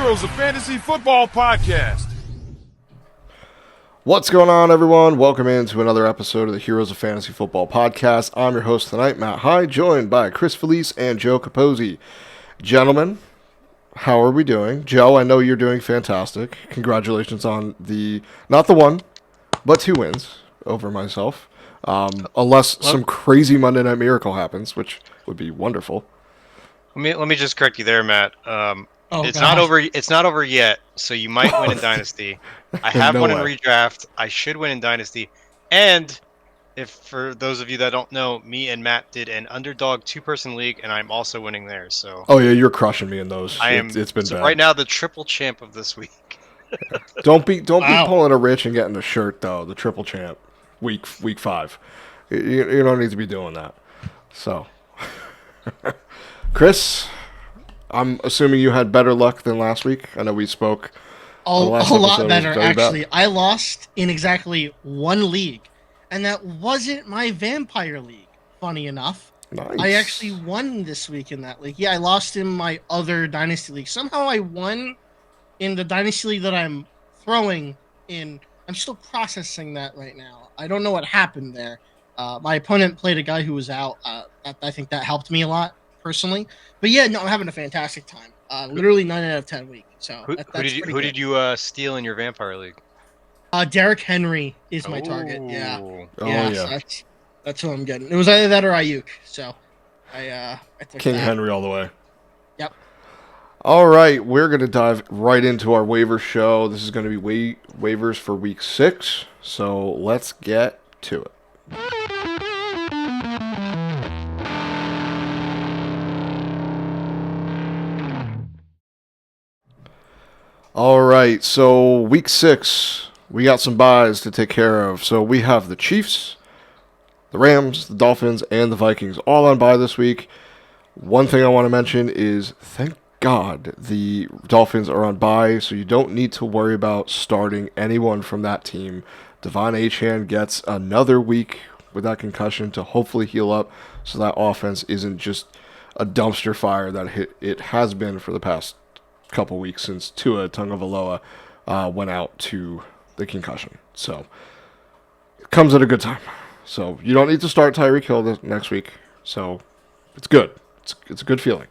Heroes of Fantasy Football Podcast. What's going on, everyone? Welcome into another episode of the Heroes of Fantasy Football Podcast. I'm your host tonight, Matt High, joined by Chris Felice and Joe Capozzi. Gentlemen, how are we doing? Joe, I know you're doing fantastic. Congratulations on not the one, but 2 wins over myself. Unless some crazy Monday Night Miracle happens, which would be wonderful. Let me just correct you there, Matt. It's God. not over. It's not over yet. So you might win in Dynasty. I have No one way. in Redraft. I should win in Dynasty. And if for those of you that don't know, me and Matt did an underdog 2-person league, and I'm also winning there. So Oh yeah, you're crushing me in those. I am. It's been so bad. right now the triple champ of this week. Don't be Wow. pulling a Rich and getting the shirt though. The triple champ, week 5. You don't need to be doing that. So, Chris, I'm assuming you had better luck than last week. I know we spoke. A last lot episode better, was very bad. actually. I lost in exactly 1 league, and that wasn't my Vampire League, funny enough. Nice. I actually won this week in that league. Yeah, I lost in my other Dynasty League. Somehow I won in the Dynasty League that I'm throwing in. I'm still processing that right now. I don't know what happened there. My opponent played a guy who was out. I think that helped me a lot, personally. But yeah, no, I'm having a fantastic time. Literally 9 out of 10 week. So Who did you steal in your Vampire League? Derrick Henry is my target. Yeah. Ooh. Oh, Yeah, yeah. so that's who I'm getting. It was either that or Ayuk. So I took King that. Henry all the way. Yep. All right, we're going to dive right into our waiver show. This is going to be waivers for week 6. So let's get to it. All right, so week 6, we got some buys to take care of. So we have the Chiefs, the Rams, the Dolphins, and the Vikings all on bye this week. One thing I want to mention is, thank God the Dolphins are on bye, so you don't need to worry about starting anyone from that team. Devon Achane gets another week with that concussion to hopefully heal up, so that offense isn't just a dumpster fire that it has been for the past couple weeks since Tua Tagovailoa went out to the concussion. So it comes at a good time. So you don't need to start Tyreek Hill next week. So it's good. It's a good feeling.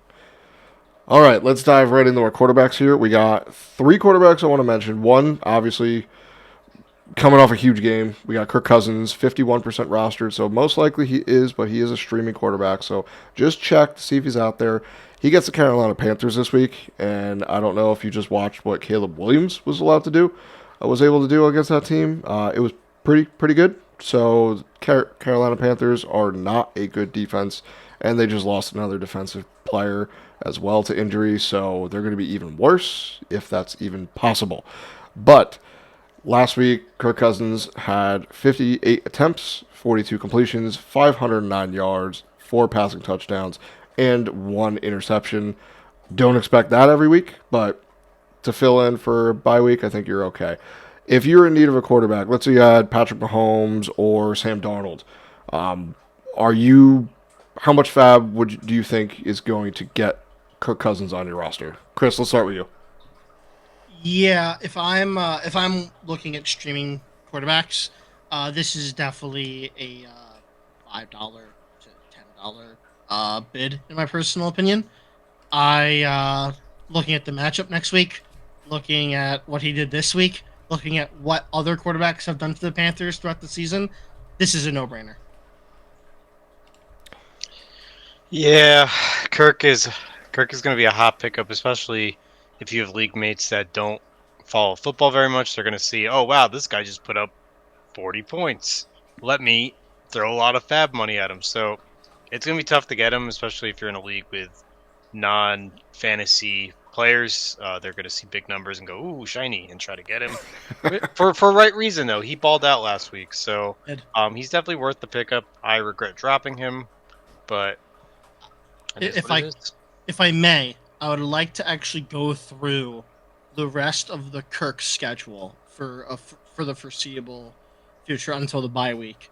All right, let's dive right into our quarterbacks here. We got 3 quarterbacks I want to mention. One, obviously, coming off a huge game. We got Kirk Cousins, 51% rostered, so most likely he is, but he is a streaming quarterback. So just check to see if he's out there. He gets the Carolina Panthers this week, and I don't know if you just watched what Caleb Williams was able to do against that team. It was pretty good. So Carolina Panthers are not a good defense, and they just lost another defensive player as well to injury, so they're going to be even worse if that's even possible. But last week, Kirk Cousins had 58 attempts, 42 completions, 509 yards, 4 passing touchdowns, and 1 interception. Don't expect that every week, but to fill in for a bye week, I think you're okay. If you're in need of a quarterback, let's say you had Patrick Mahomes or Sam Darnold, how much fab do you think is going to get Kirk Cousins on your roster? Chris, let's start with you. Yeah, if I'm looking at streaming quarterbacks, this is definitely a $5 to $10 bid in my personal opinion. I looking at the matchup next week, looking at what he did this week, looking at what other quarterbacks have done to the Panthers throughout the season, this is a no-brainer. Yeah, Kirk is going to be a hot pickup, especially if you have league mates that don't follow football very much. They're going to see, oh wow, this guy just put up 40 points. Let me throw a lot of fab money at him. So it's going to be tough to get him, especially if you're in a league with non-fantasy players. They're going to see big numbers and go, ooh, shiny, and try to get him. for right reason, though. He balled out last week, so he's definitely worth the pickup. I regret dropping him, but If I may, I would like to actually go through the rest of the Kirk schedule for the foreseeable future until the bye week.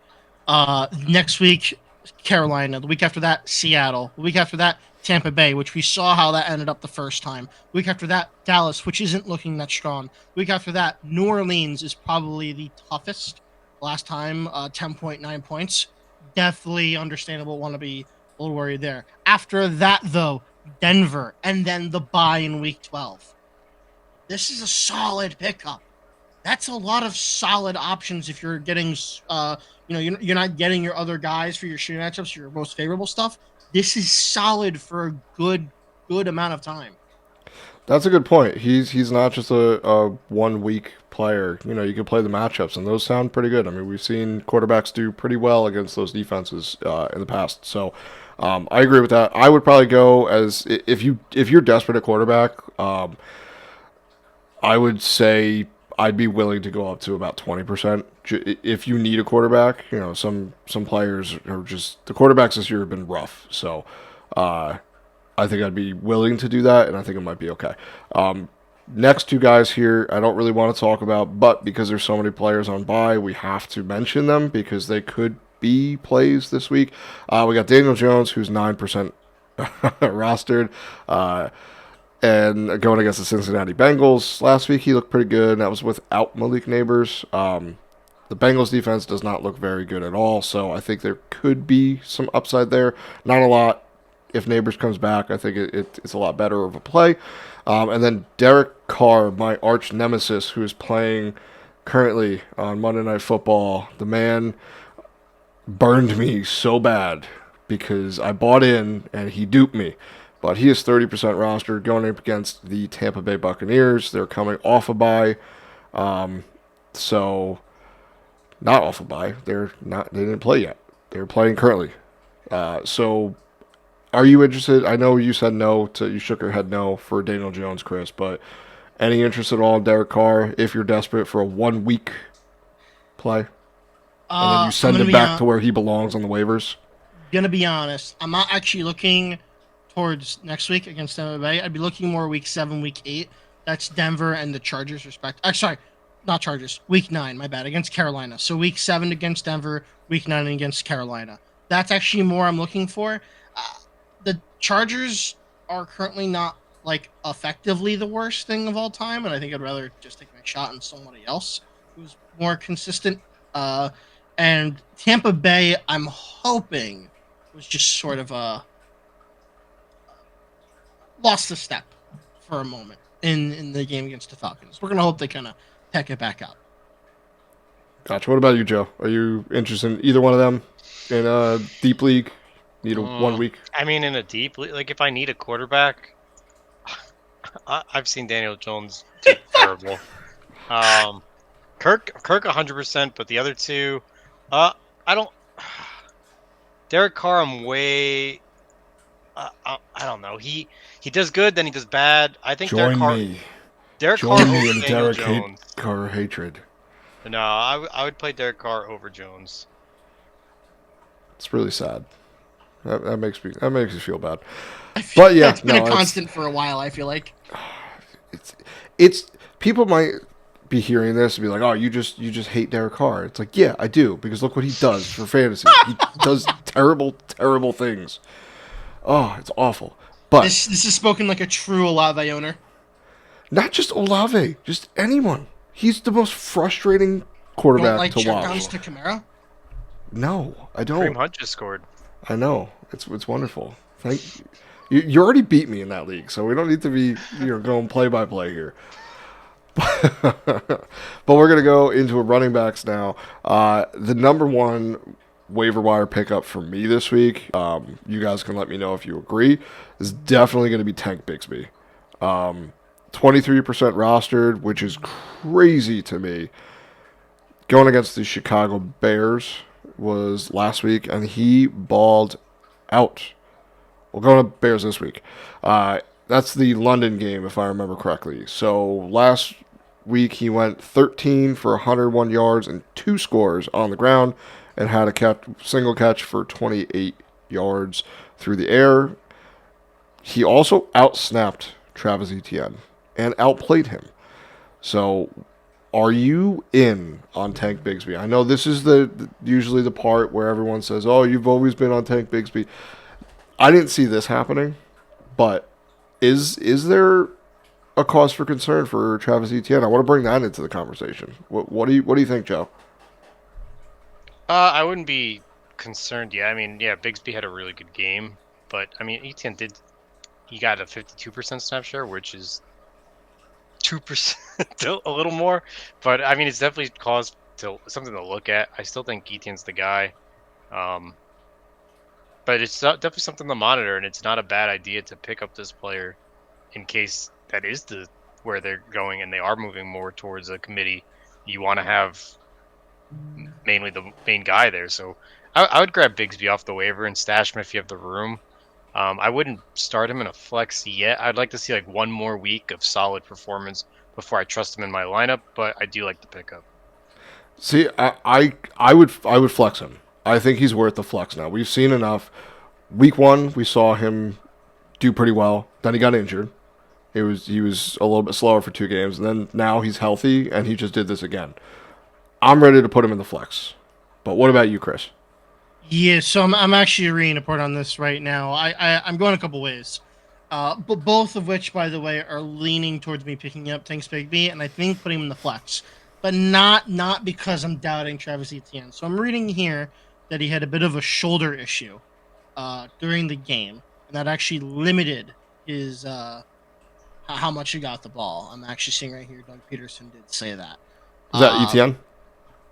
Next week, Carolina. The week after that, Seattle. The week after that, Tampa Bay, which we saw how that ended up the first time. Week after that, Dallas, which isn't looking that strong. Week after that, New Orleans is probably the toughest. Last time, 10.9 points. Definitely understandable. Want to be a little worried there. After that, though, Denver, and then the bye in Week 12. This is a solid pickup. That's a lot of solid options if you're getting, you're not getting your other guys for your stream matchups, your most favorable stuff. This is solid for a good amount of time. That's a good point. He's not just a 1 week player. You can play the matchups, and those sound pretty good. I mean, we've seen quarterbacks do pretty well against those defenses in the past. So I agree with that. I would probably go as if you're desperate at quarterback. I would say I'd be willing to go up to about 20% if you need a quarterback. Some players are just the quarterbacks this year have been rough. So I think I'd be willing to do that, and I think it might be okay. Next two guys here, I don't really want to talk about, but because there's so many players on bye, we have to mention them because they could be plays this week. We got Daniel Jones, who's 9% rostered, and going against the Cincinnati Bengals. Last week, he looked pretty good, and that was without Malik Neighbors. The Bengals defense does not look very good at all, so I think there could be some upside there. Not a lot. If Neighbors comes back, I think it's a lot better of a play. And then Derek Carr, my arch nemesis, who is playing currently on Monday Night Football. The man burned me so bad because I bought in and he duped me. But he is 30% rostered going up against the Tampa Bay Buccaneers. They're coming off a bye. So, not off a bye. They didn't play yet. They're playing currently. So, are you interested? I know you said no you shook your head no for Daniel Jones, Chris, but any interest at all in Derek Carr if you're desperate for a 1 week play? And then you send him back to where he belongs on the waivers? Gonna be honest, I'm not actually looking towards next week against Tampa Bay. I'd be looking more week 7, week 8. That's Denver and the Chargers, sorry, not Chargers. Week 9, my bad, against Carolina. So week 7 against Denver, week 9 against Carolina. That's actually more I'm looking for. The Chargers are currently not effectively the worst thing of all time, and I think I'd rather just take my shot on somebody else who's more consistent. And Tampa Bay, I'm hoping, was just sort of lost a step for a moment in the game against the Falcons. We're gonna hope they kind of pick it back up. Gotcha. What about you, Joe? Are you interested in either one of them in a deep league? Need a 1 week? I mean, in a deep league, if I need a quarterback, I've seen Daniel Jones do terrible. Kirk 100%, but the other two, I don't. Derek Carr, I'm way. I don't know. He does good, then he does bad. I think Join Derek Carr me over in Daniel Derek Jones. Carr hatred. No, I would play Derek Carr over Jones. It's really sad. That makes me feel bad. But yeah, it's been a constant for a while. I feel like it's people might be hearing this and be like, "Oh, you just hate Derek Carr." It's like, yeah, I do, because look what he does for fantasy. He does terrible things. Oh, it's awful. But this is spoken like a true Olave owner. Not just Olave, just anyone. He's the most frustrating quarterback to watch. Checkdowns to Kamara? No, I don't. Kareem Hunt just scored. I know. It's wonderful. Thank you. You already beat me in that league, so we don't need to be going play by play here. But we're gonna go into running backs now. The number one waiver wire pickup for me this week. You guys can let me know if you agree. Is definitely going to be Tank Bigsby. 23% rostered, which is crazy to me. Going against the Chicago Bears was last week, and he balled out. We're going to Bears this week. That's the London game, if I remember correctly. So last week he went 13 for 101 yards and 2 scores on the ground, and had a single catch for 28 yards through the air. He also outsnapped Travis Etienne and outplayed him. So, are you in on Tank Bigsby? I know this is usually the part where everyone says, "Oh, you've always been on Tank Bigsby." I didn't see this happening. But is there a cause for concern for Travis Etienne? I want to bring that into the conversation. What do you think, Joe? I wouldn't be concerned yet. I mean, yeah, Bigsby had a really good game, but I mean, Etienne he got a 52% snap share, which is 2%, a little more. But I mean, it's definitely something to look at. I still think Etienne's the guy, but it's definitely something to monitor, and it's not a bad idea to pick up this player in case that is where they're going and they are moving more towards a committee. You want to have mainly the main guy there. So I would grab Bigsby off the waiver and stash him if you have the room. I wouldn't start him in a flex yet. I'd like to see like one more week of solid performance before I trust him in my lineup, but I do like the pickup. See, I would flex him. I think he's worth the flex now. We've seen enough. Week 1, we saw him do pretty well. Then he got injured. He was a little bit slower for 2 games, and then now he's healthy, and he just did this again. I'm ready to put him in the flex. But what about you, Chris? Yeah, so I'm actually reading a report on this right now. I'm going a couple ways, but both of which, by the way, are leaning towards me picking up Tanks Bigby, and I think putting him in the flex, but not because I'm doubting Travis Etienne. So I'm reading here that he had a bit of a shoulder issue during the game, and that actually limited his how much he got the ball. I'm actually seeing right here, Doug Peterson did say that. Is that Etienne?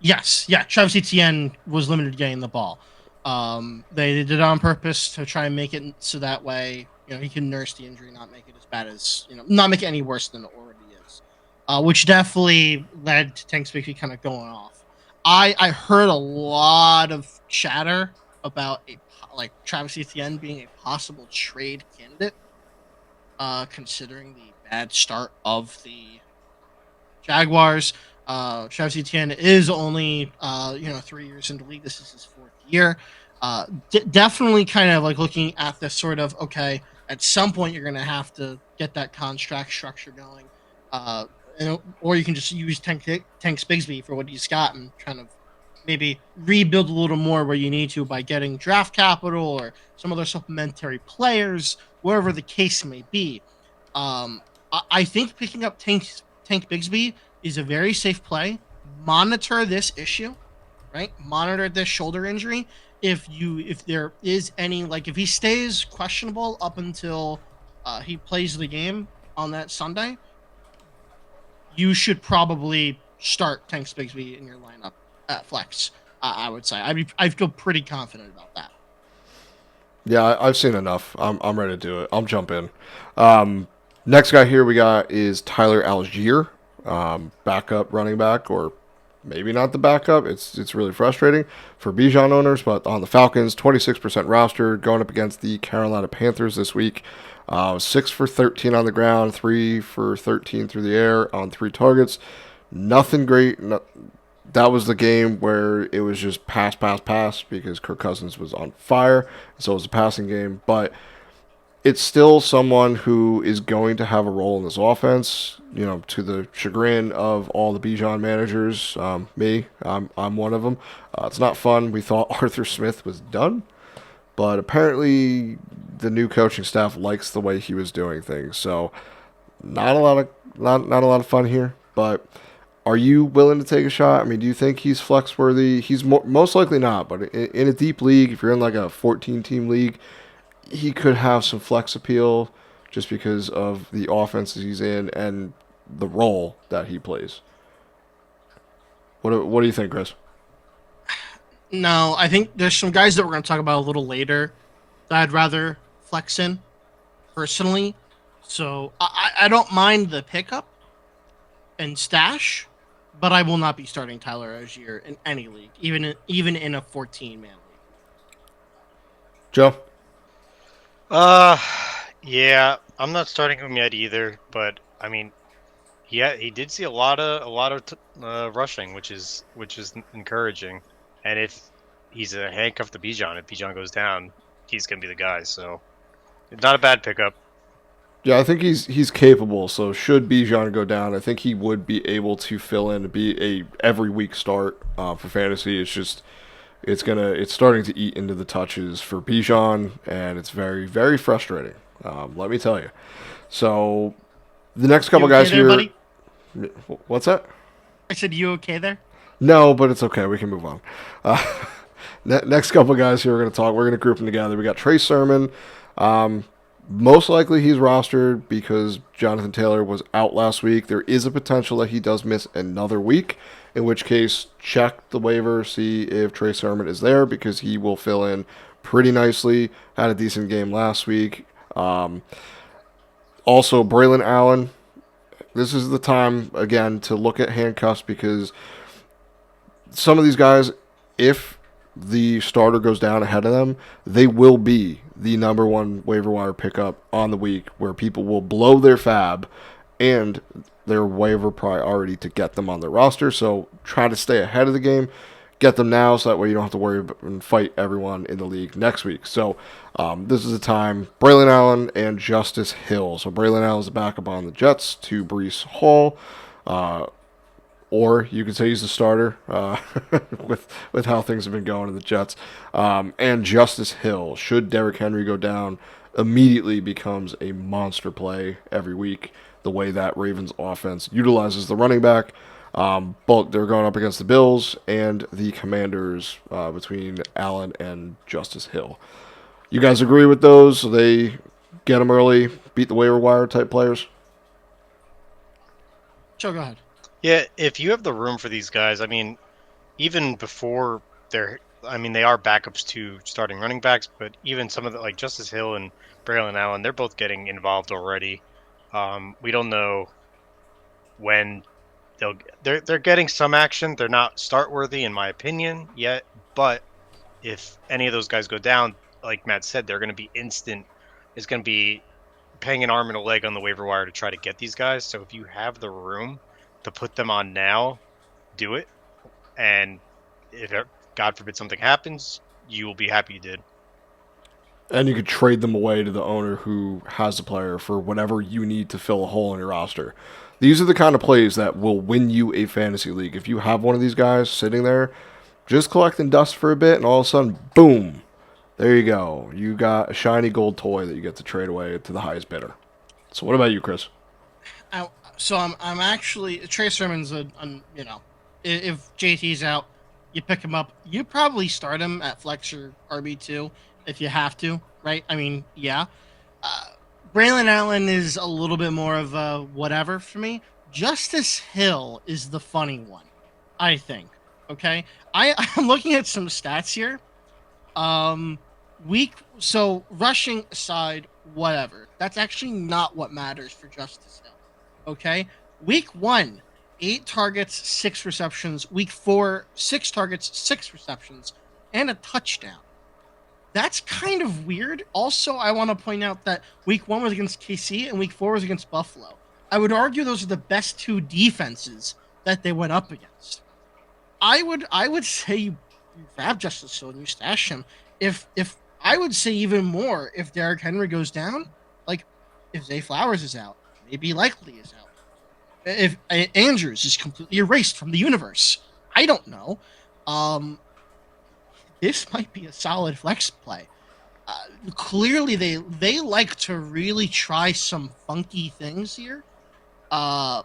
Yes, yeah. Travis Etienne was limited getting the ball. They did it on purpose to try and make it so that way, he can nurse the injury, not make it as bad as, not make it any worse than it already is. Which definitely led to Tank Bigby kind of going off. I heard a lot of chatter about Travis Etienne being a possible trade candidate, considering the bad start of the Jaguars. Travis Etienne is only 3 years into the league. This is his 4th year. Definitely kind of like looking at this sort of, okay, at some point you're going to have to get that contract structure going, or you can just use Tanks Bigsby for what he's got and kind of maybe rebuild a little more where you need to by getting draft capital or some other supplementary players, wherever the case may be. I think picking up Tank Bigsby is a very safe play. Monitor this issue, right? Monitor this shoulder injury. If there is any, if he stays questionable up until he plays the game on that Sunday, you should probably start Tank Bigsby in your lineup at flex. I would say I feel pretty confident about that. Yeah, I've seen enough. I'm ready to do it. I'll jump in. Next guy here we got is Tyler Algier. Backup running back, or maybe not the backup. It's really frustrating for Bijan owners, but on the Falcons, 26% roster, going up against the Carolina Panthers this week. 6 for 13 on the ground, 3 for 13 through the air on 3 targets. Nothing great. That was the game where it was just pass because Kirk Cousins was on fire, so it was a passing game, but it's still someone who is going to have a role in this offense, to the chagrin of all the Bijan managers. I'm one of them. It's not fun. We thought Arthur Smith was done, but apparently the new coaching staff likes the way he was doing things. So not a lot of fun here, but are you willing to take a shot? I mean, do you think he's flex worthy? He's most likely not, but in a deep league, if you're in like a 14-team league, he could have some flex appeal just because of the offenses he's in and the role that he plays. What do you think, Chris? No, I think there's some guys that we're going to talk about a little later that I'd rather flex in personally. So I don't mind the pickup and stash, but I will not be starting Tyler Algier in any league, even in a 14-man league. Joe? Yeah, I'm not starting him yet either, but I mean, he did see a lot of rushing, which is encouraging. And if he's a handcuff to Bijan, if Bijan goes down, he's gonna be the guy. So, not a bad pickup. Yeah, I think he's capable. So should Bijan go down, I think he would be able to fill in to be a every week start for fantasy. It's just it's starting to eat into the touches for Bijan, and it's very, very frustrating Let me tell you. So the next couple You okay guys there, here. buddy? What's that? I said, you okay there? No, but it's okay. We can move on. Next couple guys here we're going to talk. We're going to group them together. We got Trey Sermon. Most likely he's rostered because Jonathan Taylor was out last week. There is a potential that he does miss another week, in which case check the waiver, see if Trey Sermon is there because he will fill in pretty nicely. Had a decent game last week. Also, Braylon Allen. This is the time, again, to look at handcuffs because some of these guys, if the starter goes down ahead of them, they will be the number one waiver wire pickup on the week where people will blow their fab and their waiver priority to get them on their roster. So try to stay ahead of the game. Get them now so that way you don't have to worry about and fight everyone in the league next week. So this is the time. Braylon Allen and Justice Hill. So Braylon Allen is the backup on the Jets to Breece Hall. Or you could say he's the starter with how things have been going in the Jets. And Justice Hill, should Derrick Henry go down, immediately becomes a monster play every week, the way that Ravens offense utilizes the running back. But they're going up against the Bills and the Commanders between Allen and Justice Hill. You guys agree with those? So they get them early, beat the waiver wire type players? Joe, go ahead. Yeah, if you have the room for these guys, I mean, even before they are backups to starting running backs, but even some of the, like Justice Hill and Braylon Allen, they're both getting involved already. We don't know when they're getting some action. They're not start worthy in my opinion yet, but if any of those guys go down, like Matt said, they're going to be instant. It's going to be paying an arm and a leg on the waiver wire to try to get these guys. So if you have the room to put them on now, do it. And if God forbid something happens, you will be happy you did. And you could trade them away to the owner who has the player for whatever you need to fill a hole in your roster. These are the kind of plays that will win you a fantasy league. If you have one of these guys sitting there, just collecting dust for a bit, and all of a sudden, boom, there you go. You got a shiny gold toy that you get to trade away to the highest bidder. So what about you, Chris? I'm actually Trey Sermon's if JT's out, you pick him up. You probably start him at flex or RB2 if you have to, right? I mean, yeah. Braylon Allen is a little bit more of a whatever for me. Justice Hill is the funny one, I think. Okay, I'm looking at some stats here. So rushing aside, whatever. That's actually not what matters for Justice Hill. Okay, week 1, 8 targets, 6 receptions. Week 4, 6 targets, 6 receptions, and a touchdown. That's kind of weird. Also, I want to point out that week 1 was against KC and week 4 was against Buffalo. I would argue those are the best 2 defenses that they went up against. I would say you grab Justice Hill and you stash him. If I would say even more if Derrick Henry goes down, like if Zay Flowers is out, maybe Likely is out. If Andrews is completely erased from the universe, I don't know. This might be a solid flex play. Clearly, they like to really try some funky things here. I'd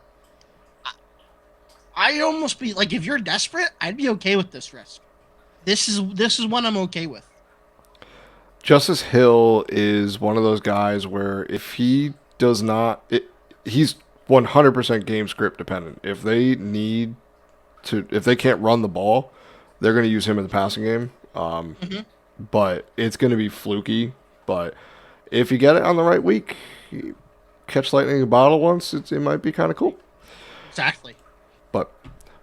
almost be like, if you're desperate, I'd be okay with this risk. This is one I'm okay with. Justice Hill is one of those guys where if he does not, he's 100% game script dependent. If they can't run the ball, they're going to use him in the passing game. But it's going to be fluky. But if you get it on the right week, you catch lightning in a bottle once, it might be kind of cool. Exactly. But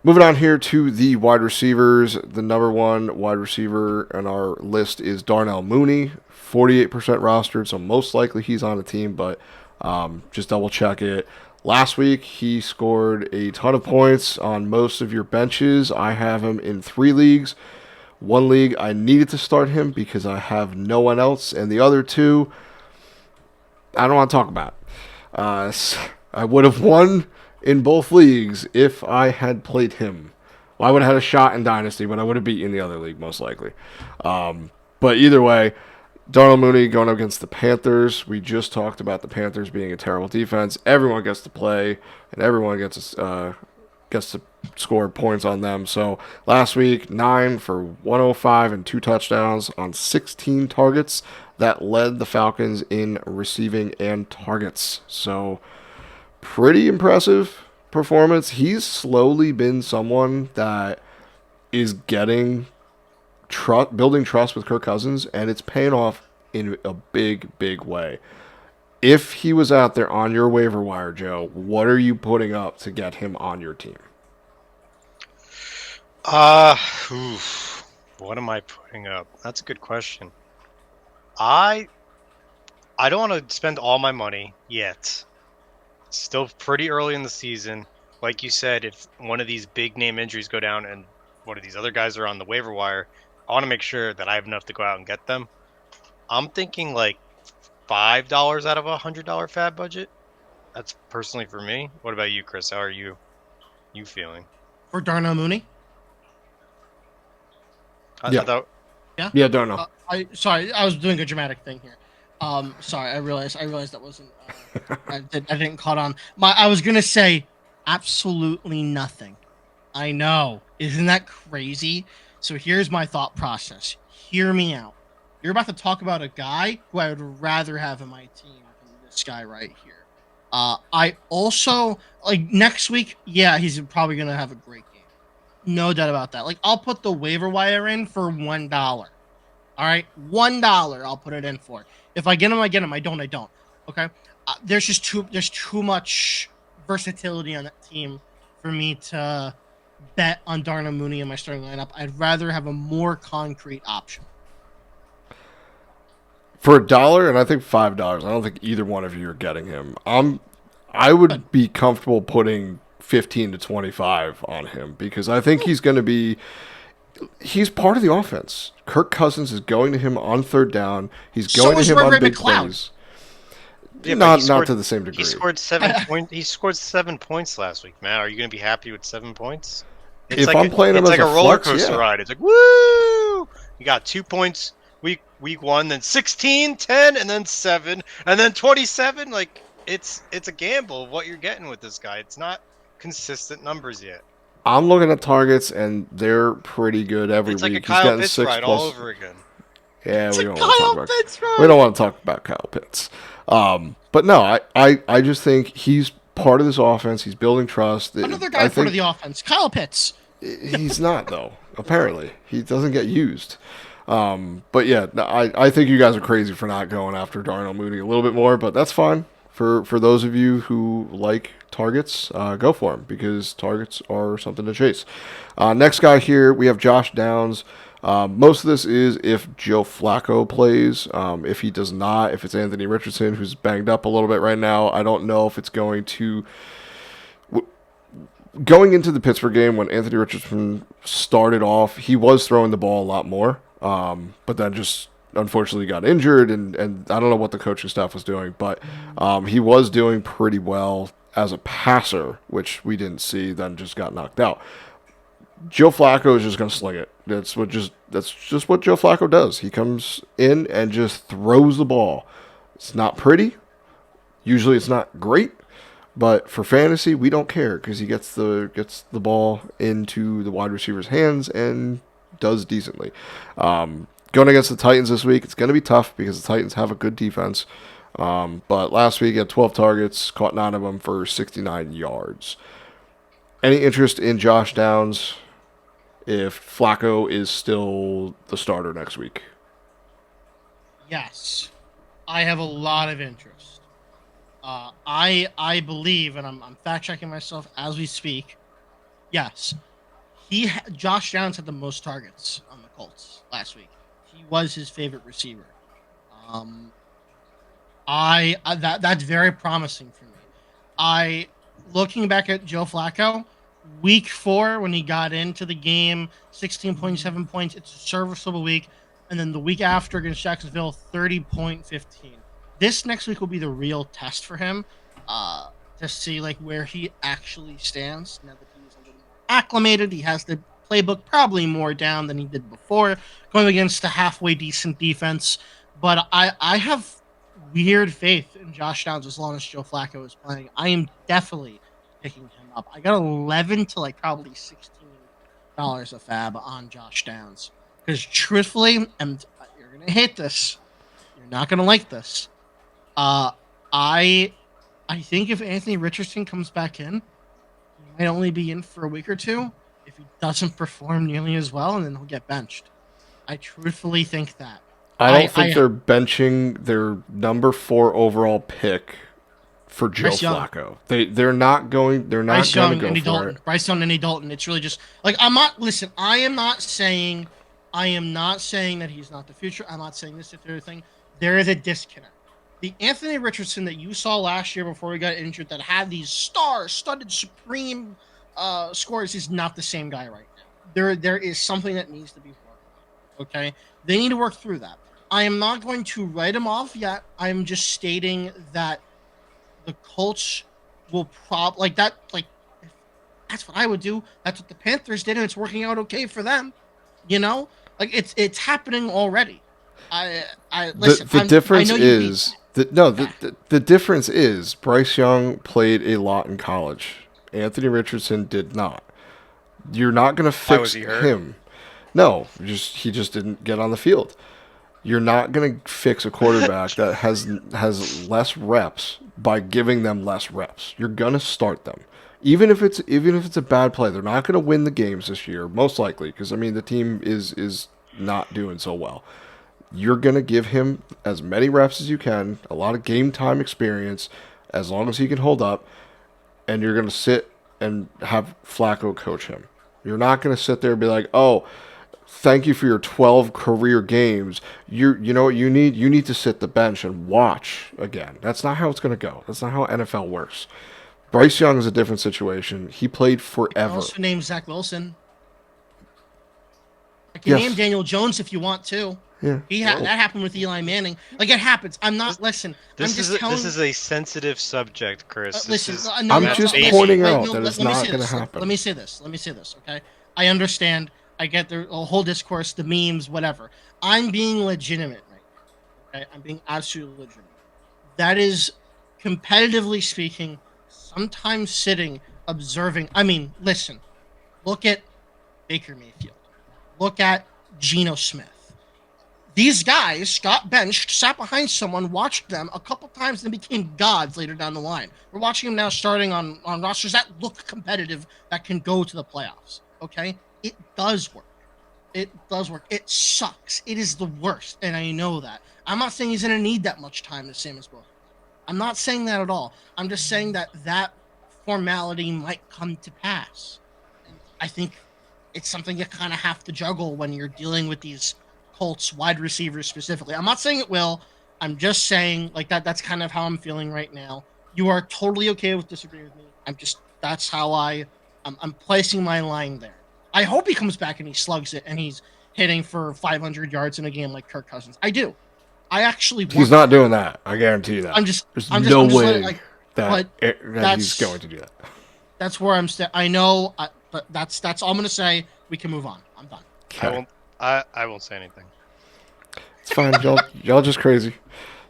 moving on here to the wide receivers, the number one wide receiver on our list is Darnell Mooney, 48% rostered, so most likely he's on the team, but just double check it. Last week, he scored a ton of points on most of your benches. I have him in 3 leagues. 1 league, I needed to start him because I have no one else, and the other 2, I don't want to talk about. I would have won in both leagues if I had played him. Well, I would have had a shot in Dynasty, but I would have beaten the other league most likely. But either way, Darnell Mooney going up against the Panthers. We just talked about the Panthers being a terrible defense. Everyone gets to play, and everyone gets to score points on them. So last week, 9 for 105 and 2 touchdowns on 16 targets. That led the Falcons in receiving and targets. So pretty impressive performance. He's slowly been someone that is building trust with Kirk Cousins, and it's paying off in a big, big way. If he was out there on your waiver wire, Joe, what are you putting up to get him on your team? What am I putting up? That's a good question. I don't want to spend all my money yet. Still pretty early in the season. Like you said, if one of these big name injuries go down and one of these other guys are on the waiver wire, I want to make sure that I have enough to go out and get them. I'm thinking like $5 out of a $100 fab budget. That's personally for me. What about you, Chris? How are you feeling? For Darnell Mooney? Yeah. Yeah? Yeah, don't know. Sorry, I was doing a dramatic thing here. Sorry, I realized that wasn't. I didn't caught on. I was gonna say absolutely nothing. I know, isn't that crazy? So here's my thought process. Hear me out. You're about to talk about a guy who I would rather have in my team than this guy right here. I also like next week. Yeah, he's probably gonna have a great game. No doubt about that. Like I'll put the waiver wire in for $1. All right, $1. I'll put it in for. If I get him, I get him. I don't. Okay. There's too much versatility on that team for me to bet on Darnell Mooney in my starting lineup. I'd rather have a more concrete option. For $1 and I think $5, I don't think either one of you are getting him. I would be comfortable putting 15 to 25 on him because I think he's going to be. He's part of the offense. Kirk Cousins is going to him on third down. He's going to him on big plays. Yeah, not to the same degree. He scored 7 points. He scored 7 points last week, Matt. Are you going to be happy with 7 points? If I'm playing him as a roller flex, coaster yeah. ride. It's like woo! You got 2 points week 1, then 16, 10, and then 7, and then 27. Like it's a gamble of what you're getting with this guy. It's not consistent numbers yet. I'm looking at targets, and they're pretty good every It's week. like a Kyle Pitts 6 ride all over again. Yeah, we don't want to talk about Kyle Pitts. But no, I just think he's part of this offense. He's building trust. Another guy part of the offense, Kyle Pitts. He's not though. Apparently, he doesn't get used. But yeah, I think you guys are crazy for not going after Darnell Mooney a little bit more. But that's fine for those of you who like targets. Go for them because targets are something to chase. Next guy here, we have Josh Downs. Most of this is if Joe Flacco plays. If he does not, if it's Anthony Richardson, who's banged up a little bit right now, I don't know if it's going to. Going into the Pittsburgh game, when Anthony Richardson started off, he was throwing the ball a lot more, but then just unfortunately got injured, and I don't know what the coaching staff was doing, but he was doing pretty well as a passer, which we didn't see, then just got knocked out. Joe Flacco is just going to sling it. That's just what Joe Flacco does. He comes in and just throws the ball. It's not pretty. Usually it's not great. But for fantasy, we don't care because he gets the ball into the wide receiver's hands and does decently. Going against the Titans this week, it's going to be tough because the Titans have a good defense. But last week he had 12 targets, caught 9 of them for 69 yards. Any interest in Josh Downs if Flacco is still the starter next week? Yes, I have a lot of interest. I believe, and I'm fact checking myself as we speak. Yes, Josh Downs had the most targets on the Colts last week. He was his favorite receiver. That's very promising for me. Looking back at Joe Flacco, week 4 when he got into the game, 16.7 points. It's a serviceable week, and then the week after against Jacksonville, 30.15. This next week will be the real test for him to see like where he actually stands. Now that he's a little more acclimated, he has the playbook probably more down than he did before. Going against a halfway decent defense, But I have weird faith in Josh Downs as long as Joe Flacco is playing. I am definitely picking him up. I got 11 to like probably $16 a fab on Josh Downs because truthfully, and you're gonna hate this, you're not gonna like this. Uh, I I think if Anthony Richardson comes back in, he might only be in for a week or two if he doesn't perform nearly as well, and then he'll get benched. I truthfully think that. I don't think I they're benching their number 4 overall pick for Joe Bryce Young. Flacco. They're not going. They're not Bryce going to Young, go Andy for Dalton. it. Bryce Young, Andy Dalton. It's really just like I'm not. Listen, I am not saying that he's not the future. I'm not saying this, if the other thing. There is a disconnect. The Anthony Richardson that you saw last year before he got injured, that had these star-studded, supreme scores, is not the same guy right now. There is something that needs to be worked on. Okay, they need to work through that. I am not going to write him off yet. I am just stating that the Colts will like that. Like that's what I would do. That's what the Panthers did, and it's working out okay for them. You know, like it's happening already. I listen. The I difference know you hate is that no, the difference is Bryce Young played a lot in college. Anthony Richardson did not. You're not going to Why fix was he hurt? him. No, he just didn't get on the field. You're not going to fix a quarterback that has less reps by giving them less reps. You're going to start them. Even if it's a bad play, they're not going to win the games this year, most likely, because I mean the team is not doing so well. You're going to give him as many reps as you can, a lot of game time experience, as long as he can hold up, and you're going to sit and have Flacco coach him. You're not going to sit there and be like, "Oh, thank you for your 12 career games. You know what you need? You need to sit the bench and watch again." That's not how it's going to go. That's not how NFL works. Bryce Young is a different situation. He played I forever. also name Zach Wilson. I can Yes. name Daniel Jones if you want to. Yeah. That happened with Eli Manning. Like it happens. I'm not. Listen. This I'm just is telling. this is a sensitive subject, Chris. Listen. This is I'm just pointing out that it's let me not say going to this. happen. Let me say this. Okay. I understand. I get the whole discourse, the memes, whatever. I'm being legitimate right now. Okay. I'm being absolutely legitimate. That is, competitively speaking, sometimes sitting, observing. I mean, listen. Look at Baker Mayfield. Look at Geno Smith. These guys got benched, sat behind someone, watched them a couple times, and became gods later down the line. We're watching them now starting on rosters that look competitive, that can go to the playoffs. Okay? It does work. It does work. It sucks. It is the worst, and I know that. I'm not saying he's going to need that much time, the same as both. I'm not saying that at all. I'm just saying that formality might come to pass. And I think it's something you kind of have to juggle when you're dealing with these Colts wide receivers specifically. I'm not saying it will. I'm just saying like that. That's kind of how I'm feeling right now. You are totally okay with disagreeing with me. That's how I'm placing my line there. I hope he comes back and he slugs it and he's hitting for 500 yards in a game like Kirk Cousins. I do. I actually want He's not doing that. I guarantee you that. There's no way that he's going to do that. That's where I'm. I know, but that's all I'm going to say. We can move on. I'm done. Okay. I won't say anything. It's fine. Y'all just crazy.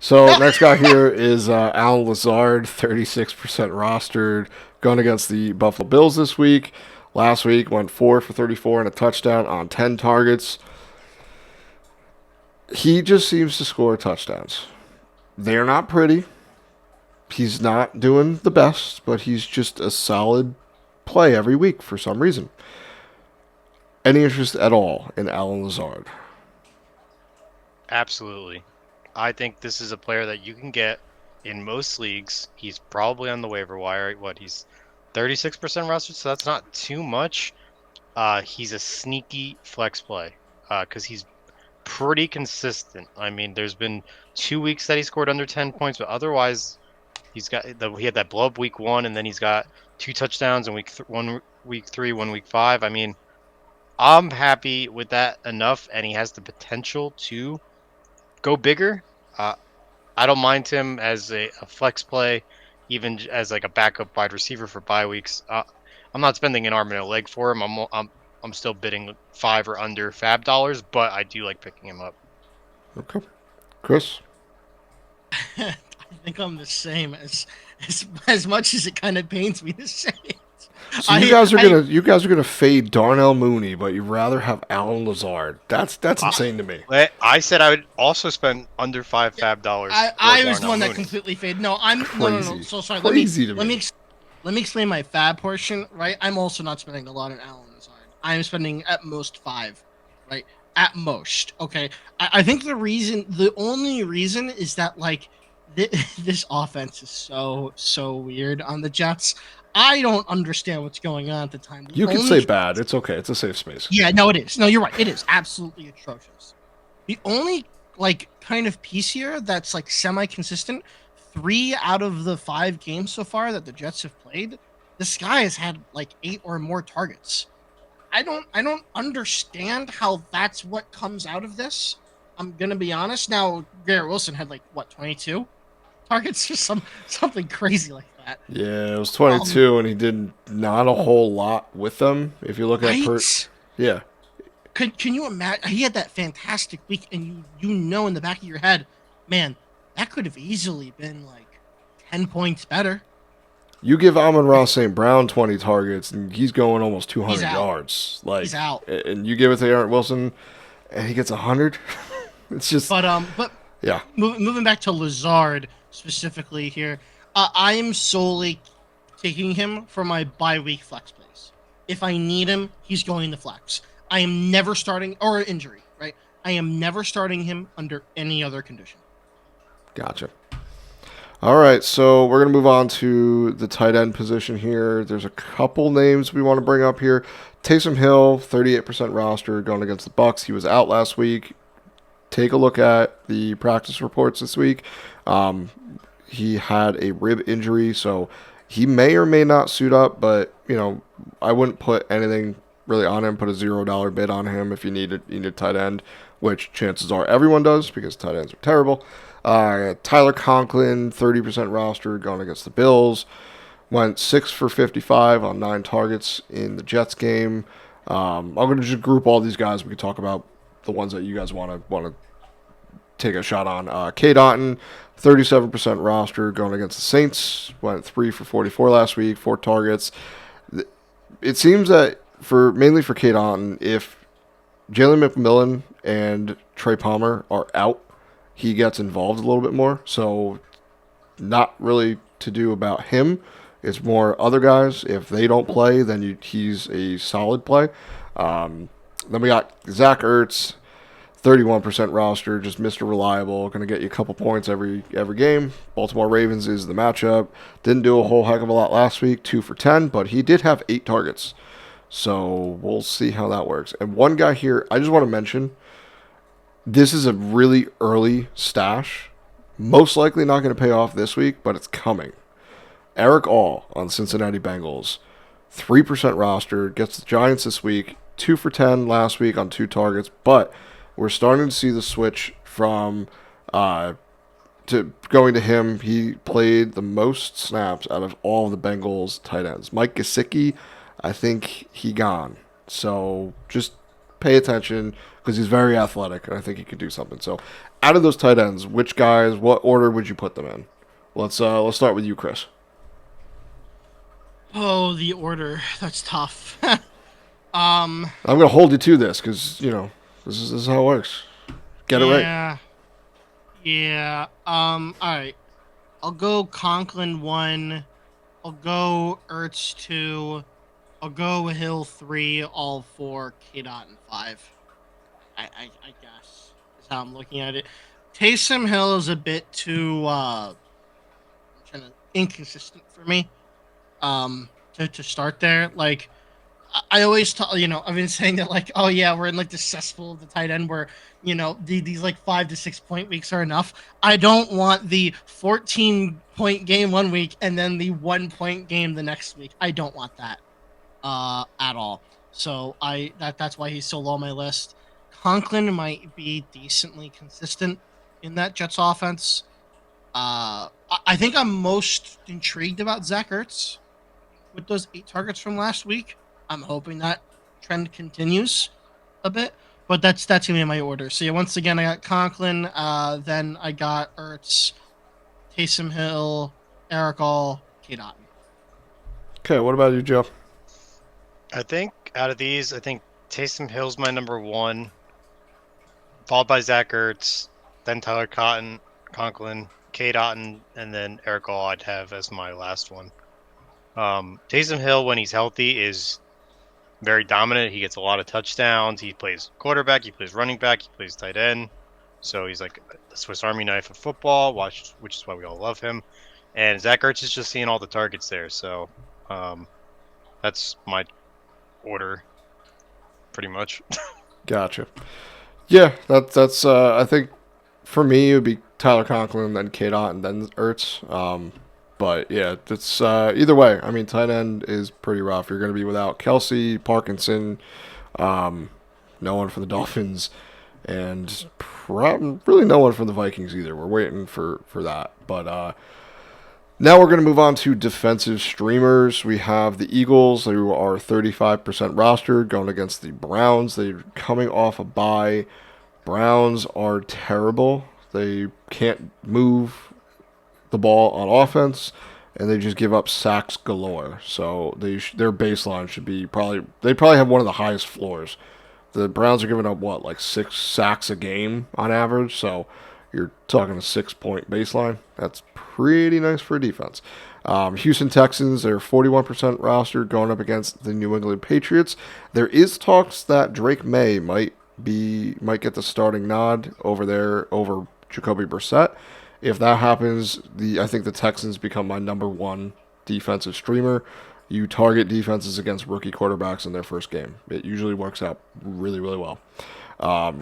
So next guy here is Alan Lazard, 36% rostered, going against the Buffalo Bills this week. Last week went 4 for 34 and a touchdown on 10 targets. He just seems to score touchdowns. They're not pretty. He's not doing the best, but he's just a solid play every week for some reason. Any interest at all in Alan Lazard? Absolutely. I think this is a player that you can get in most leagues. He's probably on the waiver wire. He's 36% rostered, so that's not too much. He's a sneaky flex play because he's pretty consistent. I mean, there's been 2 weeks that he scored under 10 points, but otherwise, he had that blow up week 1, and then he's got 2 touchdowns in week 3, 1 week 5. I mean, I'm happy with that enough, and he has the potential to go bigger. I don't mind him as a flex play, even as like a backup wide receiver for bye weeks. I'm not spending an arm and a leg for him. I'm still bidding 5 or under fab dollars, but I do like picking him up. Okay. Chris? I think I'm the same as much as it kind of pains me to say it. So you guys are gonna fade Darnell Mooney, but you'd rather have Alan Lazard. That's insane to me. I said I would also spend under $5 I was the one that completely faded. No, I'm Crazy. no. So sorry. Crazy to let me. let me explain my fab portion. Right, I'm also not spending a lot on Allen Lazard. I'm spending at most 5. Right, at most. Okay. I think the only reason is that like this offense is so weird on the Jets. I don't understand what's going on at the time. You can say bad. It's okay. It's a safe space. Yeah, no, it is. No, you're right. It is absolutely atrocious. The only like kind of piece here that's like semi-consistent, 3 out of the 5 games so far that the Jets have played, this guy has had like 8 or more targets. I don't understand how that's what comes out of this. I'm gonna be honest. Now, Garrett Wilson had like what 22 targets or something crazy like that. Yeah, it was 22, and he did not a whole lot with them. If you look at yeah. Can you imagine? He had that fantastic week, and you know in the back of your head, man, that could have easily been like 10 points better. You give Amon-Ra St. Brown 20 targets, and he's going almost 200 yards. Like, he's out. And you give it to Garrett Wilson, and he gets 100. It's just. But yeah. Moving back to Lazard specifically here, I am solely taking him for my bye-week flex plays. If I need him, he's going to flex. I am never starting, or injury, right? I am never starting him under any other condition. Gotcha. All right, so we're going to move on to the tight end position here. There's a couple names we want to bring up here. Taysom Hill, 38% roster, going against the Bucs. He was out last week. Take a look at the practice reports this week. He had a rib injury, so he may or may not suit up, but, I wouldn't put anything really on him. Put a $0 bid on him if you need a tight end, which chances are everyone does because tight ends are terrible. Tyler Conklin, 30% roster, going against the Bills. Went 6 for 55 on 9 targets in the Jets game. I'm going to just group all these guys. We can talk about the ones that you guys want to take a shot on. K. Dotton, 37% roster, going against the Saints. Went 3 for 44 last week, 4 targets. It seems that mainly for K. Dotton, if Jalen McMillan and Trey Palmer are out, he gets involved a little bit more. So not really to do about him. It's more other guys. If they don't play, then he's a solid play. Then we got Zach Ertz, 31% roster, just Mr. Reliable, going to get you a couple points every game. Baltimore Ravens is the matchup. Didn't do a whole heck of a lot last week, 2 for 10, but he did have 8 targets. So we'll see how that works. And one guy here, I just want to mention, this is a really early stash. Most likely not going to pay off this week, but it's coming. Eric All on Cincinnati Bengals. 3% roster. Gets the Giants this week. 2 for 10 last week on 2 targets. But we're starting to see the switch from to going to him. He played the most snaps out of all of the Bengals tight ends. Mike Gesicki, I think he gone. So just pay attention because he's very athletic, and I think he could do something. So, out of those tight ends, which guys, what order would you put them in? Let's start with you, Chris. Oh, the order. That's tough. I'm gonna hold you to this because this is how it works. Get it right. Yeah. All right. I'll go Conklin 1. I'll go Ertz 2. I'll go Hill 3. All 4. K-Dot and 5. I guess is how I'm looking at it. Taysom Hill is a bit too inconsistent for me. To start there, like I always I've been saying that like, oh yeah, we're in like the cesspool of the tight end where these like 5 to 6 point weeks are enough. I don't want the 14-point game one week and then the 1-point game the next week. I don't want that at all. So that's why he's so low on my list. Conklin might be decently consistent in that Jets offense. I think I'm most intrigued about Zach Ertz with those 8 targets from last week. I'm hoping that trend continues a bit. But that's gonna be my order. So yeah, once again, I got Conklin. Then I got Ertz, Taysom Hill, Eric All, Kate Otten. Okay, what about you, Joe? I think out of these, I think Taysom Hill's my number one, followed by Zach Ertz, then Tyler Conklin, Kate Otten, and then Eric All I'd have as my last one. Taysom Hill, when he's healthy, is very dominant. He gets a lot of touchdowns. He plays quarterback. He plays running back. He plays tight end. So he's like a Swiss Army knife of football, which is why we all love him. And Zach Ertz is just seeing all the targets there. So that's my order, pretty much. Gotcha. Yeah, that's. I think for me it would be Tyler Conklin, then Kate Otten, then Ertz. But yeah, it's either way. I mean, tight end is pretty rough. You're going to be without Kelsey, Parkinson, no one for the Dolphins, and really no one for the Vikings either. We're waiting for that. But now we're going to move on to defensive streamers. We have the Eagles, who are 35% rostered, going against the Browns. They're coming off a bye. Browns are terrible. They can't move the ball on offense, and they just give up sacks galore. So their baseline should be they probably have one of the highest floors. The Browns are giving up like 6 sacks a game on average. So you're talking a 6-point baseline. That's pretty nice for a defense. Houston Texans, they're 41% rostered, going up against the New England Patriots. There is talks that Drake May might get the starting nod over Jacoby Brissett. If that happens, I think the Texans become my number one defensive streamer. You target defenses against rookie quarterbacks in their first game. It usually works out really, really well.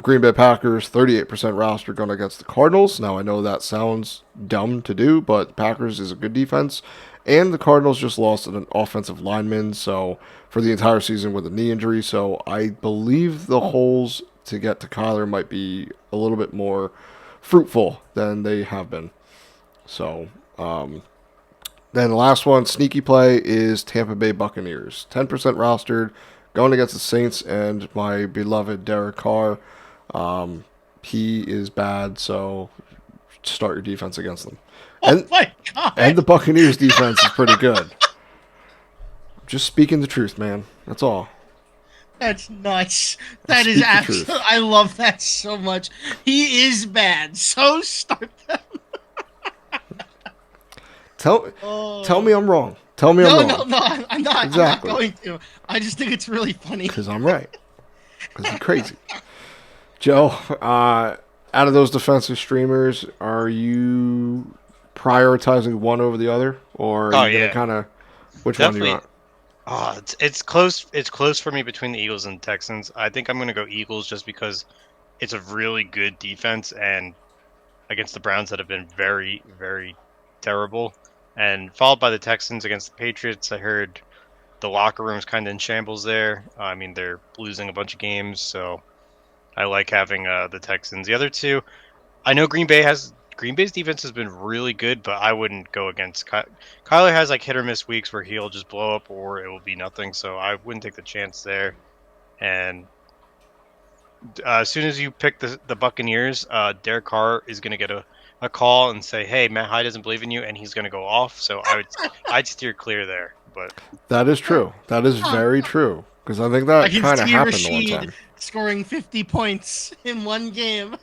Green Bay Packers, 38% roster going against the Cardinals. Now, I know that sounds dumb to do, but Packers is a good defense. And the Cardinals just lost an offensive lineman for the entire season with a knee injury. So I believe the holes to get to Kyler might be a little bit more fruitful than they have been. So, then the last one, sneaky play, is Tampa Bay Buccaneers. 10% rostered, going against the Saints and my beloved Derek Carr. He is bad, so start your defense against them. Oh my God! And the Buccaneers defense is pretty good. Just speaking the truth, man. That's all. That's nuts. That is absolutely. I love that so much. He is bad, so start them. Tell me I'm wrong. Tell me I'm wrong. No, I'm not. Exactly. I'm not going to. I just think it's really funny. Because I'm right. Because you're crazy. Joe, out of those defensive streamers, are you prioritizing one over the other? Or are you kind of... Which Definitely. one do you want? It's close. It's close for me between the Eagles and Texans. I think I'm going to go Eagles just because it's a really good defense and against the Browns that have been very, very terrible. And followed by the Texans against the Patriots. I heard the locker room's kind of in shambles there. I mean, they're losing a bunch of games, so I like having the Texans. The other two, I know Green Bay's defense has been really good, but I wouldn't go against Kyler. Has like hit or miss weeks where he'll just blow up or it will be nothing, so I wouldn't take the chance there. And as soon as you pick the Buccaneers, Derek Carr is going to get a call and say, "Hey, Matt Hyde doesn't believe in you," and he's going to go off. So I'd steer clear there. But that is true. That is very true. Because I think that kind of happened Rashid one time. Scoring 50 points in one game.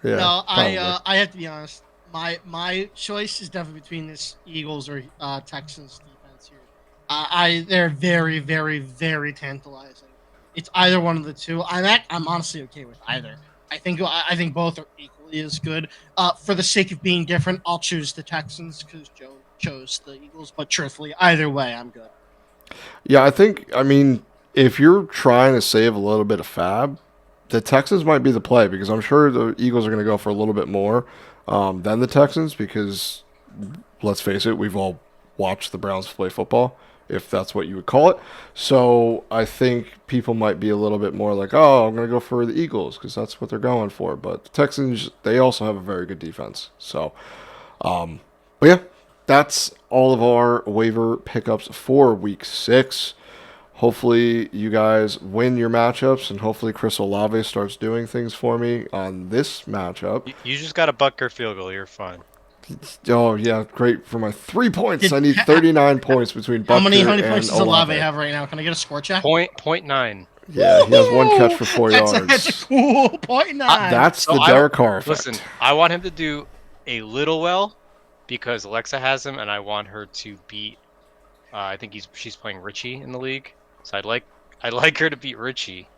Yeah, no, I have to be honest. My choice is definitely between this Eagles or Texans defense here. They're very, very, very tantalizing. It's either one of the two. I'm honestly okay with either. I think both are equally as good. For the sake of being different, I'll choose the Texans because Joe chose the Eagles. But truthfully, either way, I'm good. Yeah, I mean, if you're trying to save a little bit of fab, the Texans might be the play because I'm sure the Eagles are going to go for a little bit more than the Texans because, let's face it, we've all watched the Browns play football, if that's what you would call it. So I think people might be a little bit more like, oh, I'm going to go for the Eagles because that's what they're going for. But the Texans, they also have a very good defense. So, but yeah, that's all of our waiver pickups for Week 6. Hopefully you guys win your matchups, and hopefully Chris Olave starts doing things for me on this matchup. You just got a Butker field goal. You're fine. Oh, yeah, great for my 3 points. Did- I need 39 points between Butker How many and points does Olave. Olave have right now? Can I get a score check? 0.9. Yeah, he has one catch for 4 yards. That's a cool .9. That's So the Derek Carr effect. Listen, I want him to do a little well because Alexa has him, and I want her to beat. I think she's playing Richie in the league, so I'd like her to beat Richie,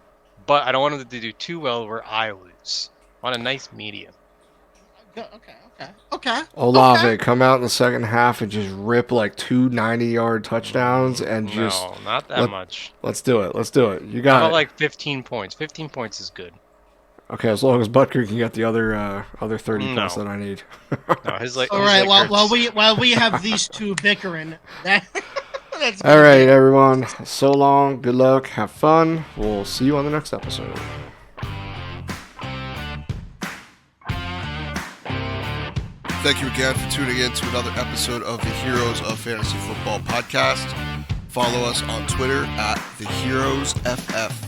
but I don't want him to do too well where I lose. I want a nice medium. Okay. Olave, come out in the second half and just rip like 2 90-yard touchdowns and just. No, not that much. Let's do it. You How got about it. like 15 points? 15 points is good. Okay, as long as Butker can get the other 30 No. points that I need. No, his like. All his right. like While we have these two bickering, that's All right, everyone. So long. Good luck. Have fun. We'll see you on the next episode. Thank you again for tuning in to another episode of the Heroes of Fantasy Football podcast. Follow us on Twitter at TheHeroesFF.